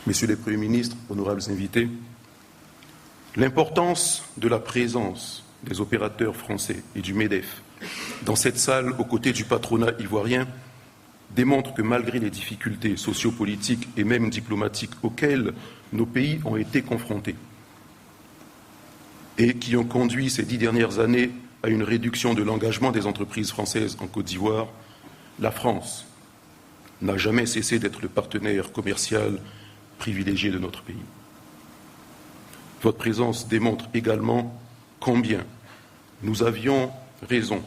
Messieurs les Premiers ministres, honorables invités, l'importance de la présence des opérateurs français et du MEDEF dans cette salle aux côtés du patronat ivoirien démontre que malgré les difficultés sociopolitiques et même diplomatiques auxquelles nos pays ont été confrontés et qui ont conduit ces 10 dernières années à une réduction de l'engagement des entreprises françaises en Côte d'Ivoire, la France n'a jamais cessé d'être le partenaire commercial privilégié de notre pays. Votre présence démontre également combien nous avions raison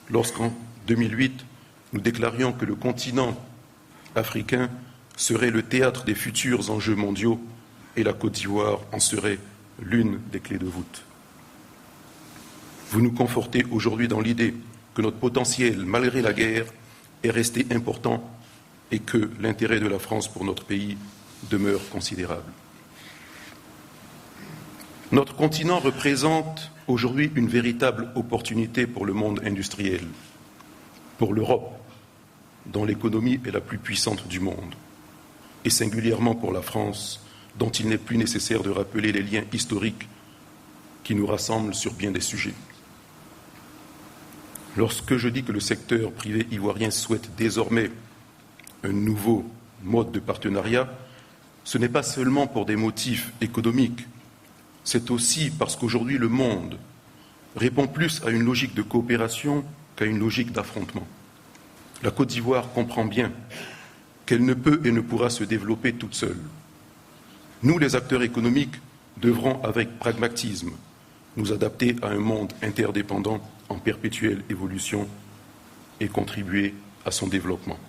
lorsqu'en 2008, nous déclarions que le continent africain serait le théâtre des futurs enjeux mondiaux et la Côte d'Ivoire en serait l'une des clés de voûte. Vous nous confortez aujourd'hui dans l'idée que notre potentiel, malgré la guerre, est resté important et que l'intérêt de la France pour notre pays demeure considérable. Notre continent représente aujourd'hui une véritable opportunité pour le monde industriel, pour l'Europe, dont l'économie est la plus puissante du monde, et singulièrement pour la France, dont il n'est plus nécessaire de rappeler les liens historiques qui nous rassemblent sur bien des sujets. Lorsque je dis que le secteur privé ivoirien souhaite désormais un nouveau mode de partenariat, ce n'est pas seulement pour des motifs économiques, c'est aussi parce qu'aujourd'hui le monde répond plus à une logique de coopération qu'à une logique d'affrontement. La Côte d'Ivoire comprend bien qu'elle ne peut et ne pourra se développer toute seule. Nous, les acteurs économiques, devrons avec pragmatisme nous adapter à un monde interdépendant en perpétuelle évolution et contribuer à son développement.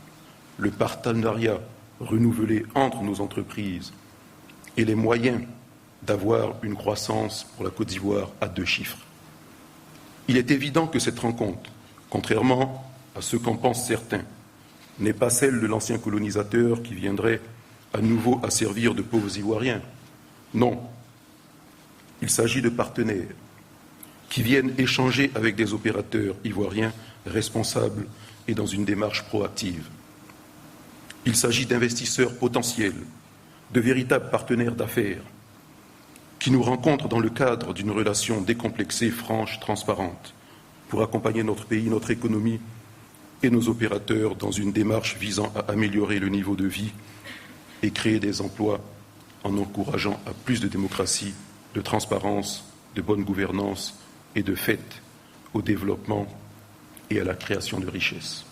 Le partenariat renouvelé entre nos entreprises et les moyens d'avoir une croissance pour la Côte d'Ivoire à 2 chiffres. Il est évident que cette rencontre, contrairement à ce qu'en pensent certains, n'est pas celle de l'ancien colonisateur qui viendrait à nouveau asservir de pauvres Ivoiriens. Non, il s'agit de partenaires qui viennent échanger avec des opérateurs ivoiriens responsables et dans une démarche proactive. Il s'agit d'investisseurs potentiels, de véritables partenaires d'affaires, qui nous rencontrent dans le cadre d'une relation décomplexée, franche, transparente, pour accompagner notre pays, notre économie et nos opérateurs dans une démarche visant à améliorer le niveau de vie et créer des emplois en encourageant à plus de démocratie, de transparence, de bonne gouvernance et de fait au développement et à la création de richesses.